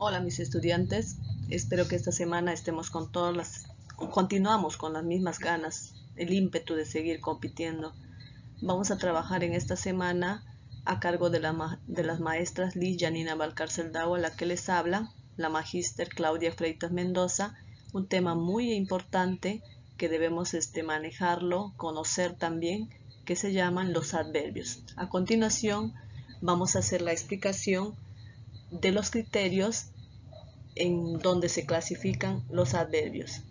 Hola mis estudiantes, espero que esta semana estemos con continuamos con las mismas ganas, el ímpetu de seguir compitiendo. Vamos a trabajar en esta semana a cargo de las maestras Liz Janina Valcárcel Dagua, la que les habla, la magíster Claudia Freitas Mendoza, un tema muy importante que debemos manejarlo, conocer también, que se llaman los adverbios. A continuación vamos a hacer la explicación de los criterios en donde se clasifican los adverbios.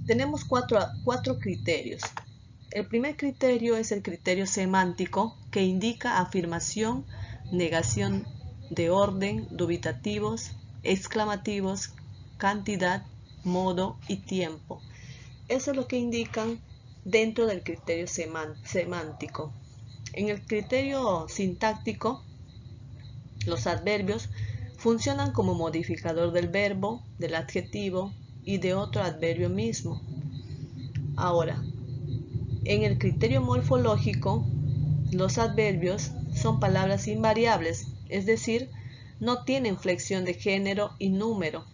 Tenemos cuatro criterios. El primer criterio es el criterio semántico, que indica afirmación, negación de orden, dubitativos, exclamativos, cantidad, modo y tiempo. Eso es lo que indican dentro del criterio semántico. En el criterio sintáctico, los adverbios funcionan como modificador del verbo, del adjetivo y de otro adverbio mismo. Ahora, en el criterio morfológico, los adverbios son palabras invariables, es decir, no tienen flexión de género y número.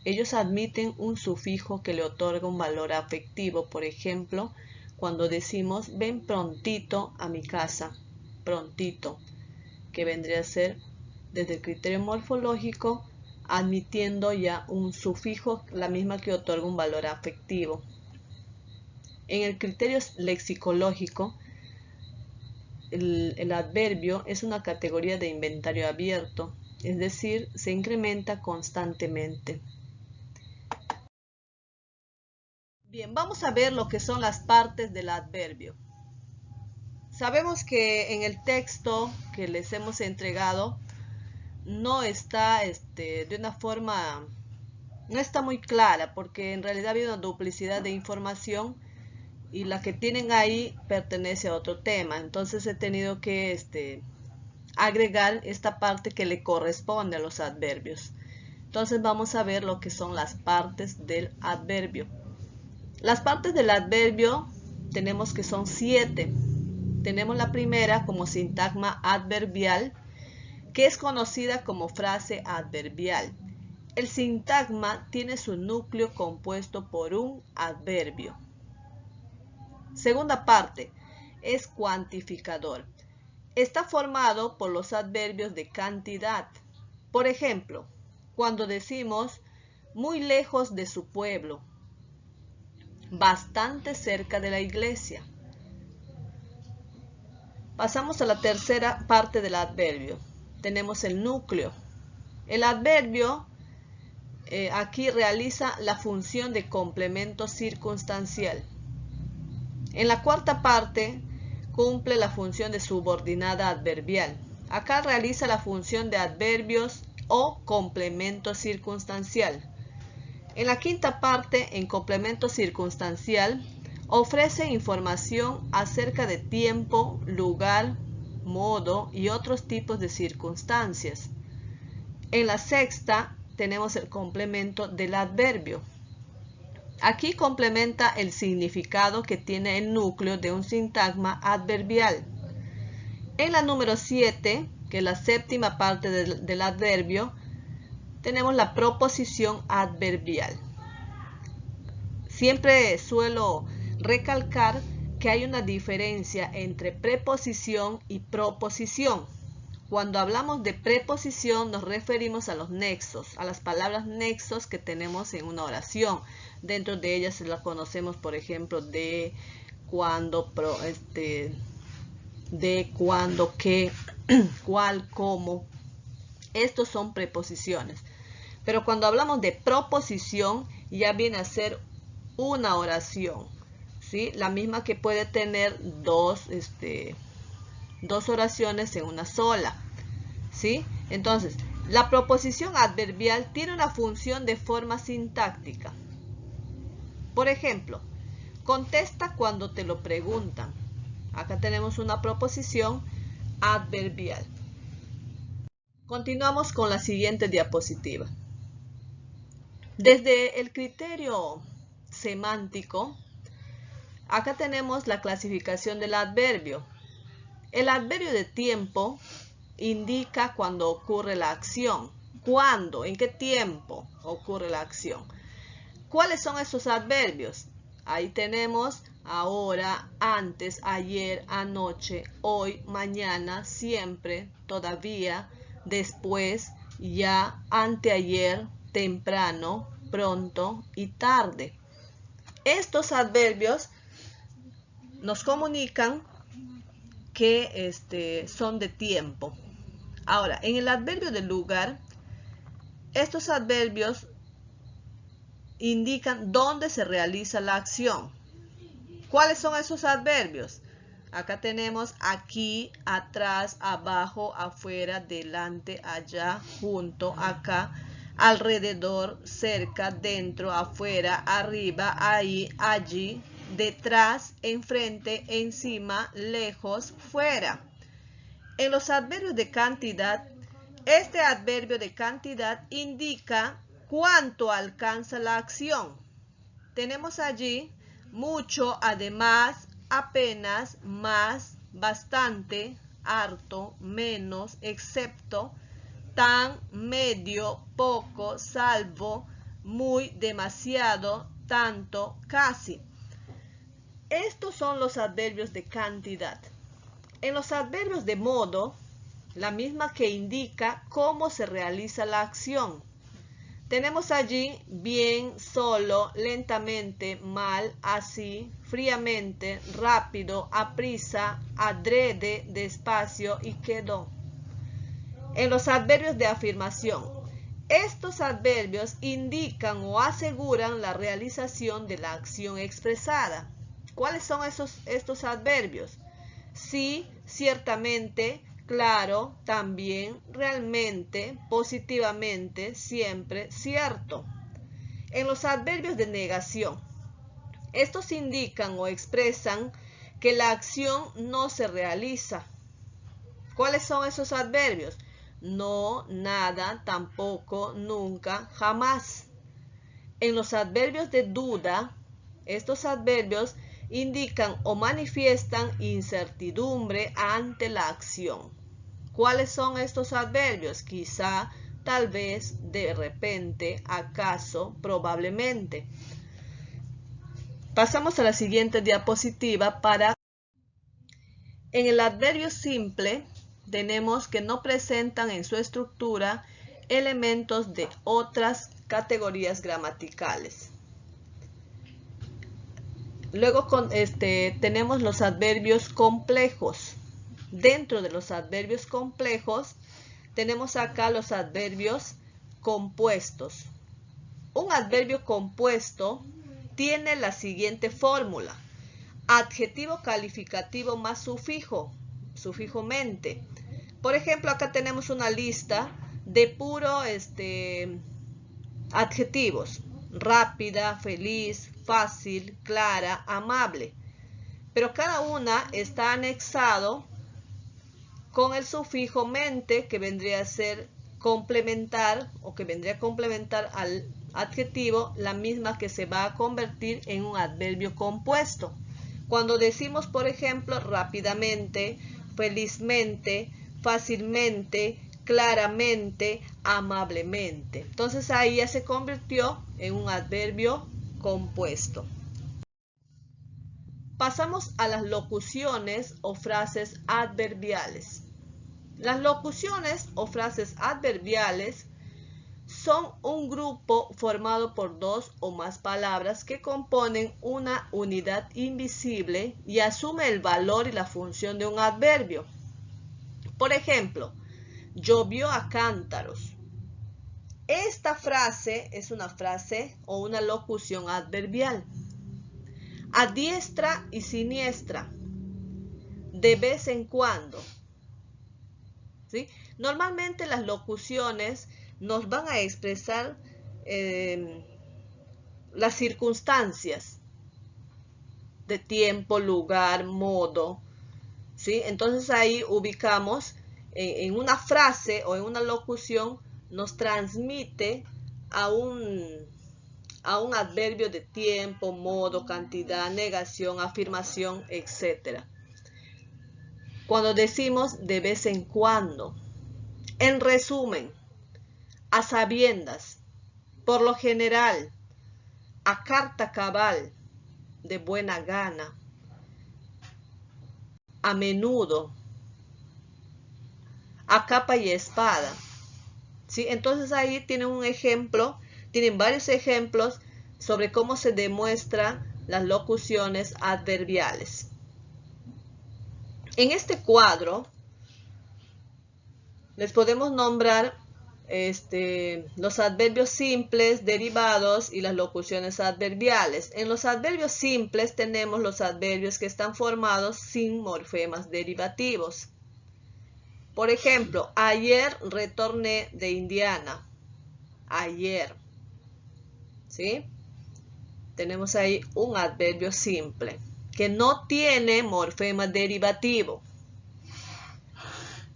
Ellos admiten un sufijo que le otorga un valor afectivo, por ejemplo, cuando decimos ven prontito a mi casa, prontito, que vendría a ser desde el criterio morfológico, admitiendo ya un sufijo, la misma que otorga un valor afectivo. En el criterio lexicológico, el adverbio es una categoría de inventario abierto, es decir, se incrementa constantemente. Bien, vamos a ver lo que son las partes del adverbio. Sabemos que en el texto que les hemos entregado no está de una forma, no está muy clara, porque en realidad ha habido una duplicidad de información y la que tienen ahí pertenece a otro tema. Entonces he tenido que agregar esta parte que le corresponde a los adverbios. Entonces vamos a ver lo que son las partes del adverbio. Las partes del adverbio tenemos que son 7. Tenemos la primera como sintagma adverbial, que es conocida como frase adverbial. El sintagma tiene su núcleo compuesto por un adverbio. Segunda parte, es cuantificador. Está formado por los adverbios de cantidad. Por ejemplo, cuando decimos muy lejos de su pueblo, bastante cerca de la iglesia. Pasamos a la tercera parte del adverbio. Tenemos el núcleo. El adverbio aquí realiza la función de complemento circunstancial. En la cuarta parte cumple la función de subordinada adverbial. Acá realiza la función de adverbios o complemento circunstancial. En la quinta parte, en complemento circunstancial, ofrece información acerca de tiempo, lugar, modo y otros tipos de circunstancias. En la sexta tenemos el complemento del adverbio. Aquí complementa el significado que tiene el núcleo de un sintagma adverbial. En la número 7, que es la séptima parte del adverbio, tenemos la proposición adverbial. Siempre suelo recalcar que hay una diferencia entre preposición y proposición. Cuando hablamos de preposición nos referimos a los nexos, a las palabras nexos que tenemos en una oración. Dentro de ellas las conocemos, por ejemplo, de, cuando, qué, cuál, cómo. Estos son preposiciones. Pero cuando hablamos de proposición, ya viene a ser una oración, ¿sí? La misma que puede tener dos oraciones en una sola, ¿sí? Entonces, la proposición adverbial tiene una función de forma sintáctica. Por ejemplo, contesta cuando te lo preguntan. Acá tenemos una proposición adverbial. Continuamos con la siguiente diapositiva. Desde el criterio semántico, acá tenemos la clasificación del adverbio. El adverbio de tiempo indica cuando ocurre la acción. ¿Cuándo? ¿En qué tiempo ocurre la acción? ¿Cuáles son esos adverbios? Ahí tenemos ahora, antes, ayer, anoche, hoy, mañana, siempre, todavía, después, ya, anteayer, temprano, pronto y tarde. Estos adverbios nos comunican que son de tiempo. Ahora, en el adverbio de lugar, estos adverbios indican dónde se realiza la acción. ¿Cuáles son esos adverbios? Acá tenemos aquí, atrás, abajo, afuera, delante, allá, junto, acá, alrededor, cerca, dentro, afuera, arriba, ahí, allí, detrás, enfrente, encima, lejos, fuera. En los adverbios de cantidad, este adverbio de cantidad indica cuánto alcanza la acción. Tenemos allí mucho, además, apenas, más, bastante, harto, menos, excepto, tan, medio, poco, salvo, muy, demasiado, tanto, casi. Estos son los adverbios de cantidad. En los adverbios de modo, la misma que indica cómo se realiza la acción. Tenemos allí bien, solo, lentamente, mal, así, fríamente, rápido, aprisa, adrede, despacio y quedó. En los adverbios de afirmación, estos adverbios indican o aseguran la realización de la acción expresada. ¿Cuáles son estos adverbios? Sí, ciertamente, claro, también, realmente, positivamente, siempre, cierto. En los adverbios de negación, estos indican o expresan que la acción no se realiza. ¿Cuáles son esos adverbios? No, nada, tampoco, nunca, jamás. En los adverbios de duda, estos adverbios indican o manifiestan incertidumbre ante la acción. ¿Cuáles son estos adverbios? Quizá, tal vez, de repente, acaso, probablemente. Pasamos a la siguiente diapositiva para... En el adverbio simple tenemos que no presentan en su estructura elementos de otras categorías gramaticales. Luego tenemos los adverbios complejos. Dentro de los adverbios complejos tenemos acá los adverbios compuestos. Un adverbio compuesto tiene la siguiente fórmula: adjetivo calificativo más sufijo, sufijo mente. Por ejemplo, acá tenemos una lista de puro adjetivos: rápida, feliz, fácil, clara, amable. Pero cada una está anexado con el sufijo mente, que vendría a ser complementar o que vendría a complementar al adjetivo, la misma que se va a convertir en un adverbio compuesto. Cuando decimos, por ejemplo, rápidamente, felizmente, fácilmente, claramente, amablemente. Entonces ahí ya se convirtió en un adverbio compuesto. Pasamos a las locuciones o frases adverbiales. Las locuciones o frases adverbiales son un grupo formado por dos o más palabras que componen una unidad invisible y asume el valor y la función de un adverbio. Por ejemplo, llovió a cántaros. Esta frase es una frase o una locución adverbial. A diestra y siniestra, de vez en cuando. ¿Sí? Normalmente las locuciones nos van a expresar las circunstancias de tiempo, lugar, modo. ¿Sí? Entonces ahí ubicamos en una frase o en una locución, nos transmite a un adverbio de tiempo, modo, cantidad, negación, afirmación, etc. Cuando decimos de vez en cuando, En resumen, a sabiendas, por lo general, a carta cabal, de buena gana, a menudo, a capa y espada. ¿Sí? Entonces ahí tienen un ejemplo, tienen varios ejemplos sobre cómo se demuestran las locuciones adverbiales. En este cuadro les podemos nombrar los adverbios simples, derivados y las locuciones adverbiales. En los adverbios simples tenemos los adverbios que están formados sin morfemas derivativos. Por ejemplo, ayer retorné de Indiana. Ayer. ¿Sí? Tenemos ahí un adverbio simple que no tiene morfema derivativo.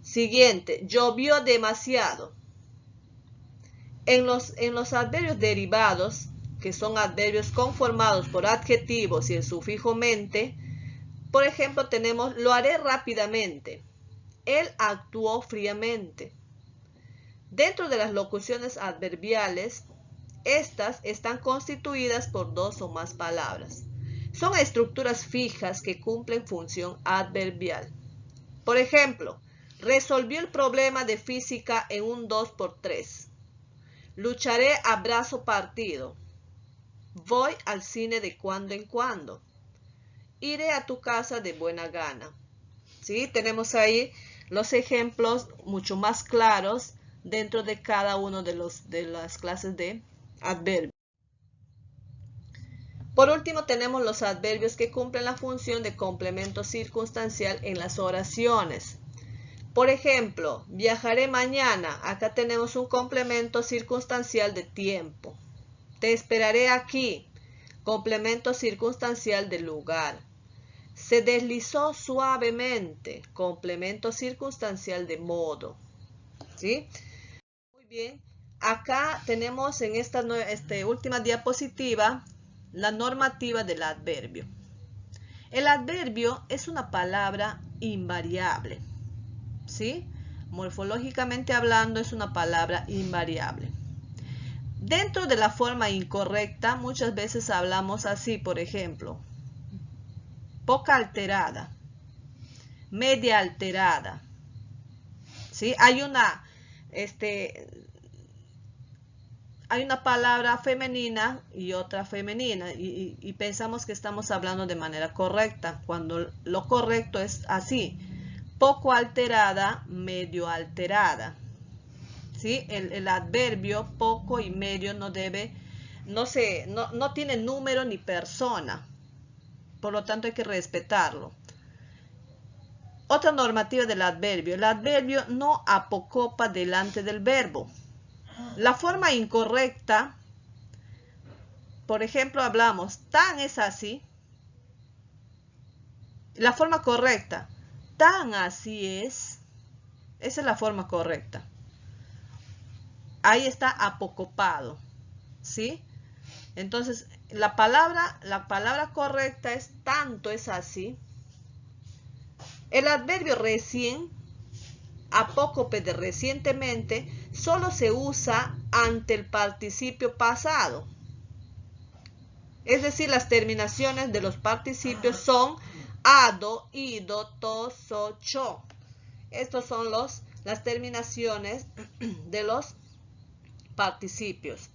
Siguiente, llovió demasiado. En los adverbios derivados, que son adverbios conformados por adjetivos y el sufijo mente, por ejemplo, tenemos lo haré rápidamente. Él actuó fríamente. Dentro de las locuciones adverbiales, estas están constituidas por dos o más palabras. Son estructuras fijas que cumplen función adverbial. Por ejemplo, resolvió el problema de física en un 2×3. Lucharé a brazo partido. Voy al cine de cuando en cuando. Iré a tu casa de buena gana. ¿Sí? Tenemos ahí los ejemplos mucho más claros dentro de cada uno de las clases de adverbios. Por último, tenemos los adverbios que cumplen la función de complemento circunstancial en las oraciones. Por ejemplo, viajaré mañana. Acá tenemos un complemento circunstancial de tiempo. Te esperaré aquí. Complemento circunstancial de lugar. Se deslizó suavemente. Complemento circunstancial de modo. ¿Sí? Muy bien. Acá tenemos en esta última diapositiva la normativa del adverbio. El adverbio es una palabra invariable. ¿Sí? Morfológicamente hablando es una palabra invariable. Dentro de la forma incorrecta muchas veces hablamos así, por ejemplo, poca alterada, media alterada. ¿Sí? Hay una palabra femenina y otra femenina y pensamos que estamos hablando de manera correcta, cuando lo correcto es así. Poco alterada, medio alterada. ¿Sí? El adverbio poco y medio no tiene número ni persona. Por lo tanto hay que respetarlo. Otra normativa del adverbio. El adverbio no apocopa delante del verbo. La forma incorrecta, por ejemplo, hablamos tan es así. La forma correcta, tan así es. Esa es la forma correcta. Ahí está apocopado, ¿sí? Entonces, la palabra correcta es tanto es así. El adverbio recién, apócope de recientemente, solo se usa ante el participio pasado. Es decir, las terminaciones de los participios son ado, ido, to, so, cho. Estos son las terminaciones de los participios.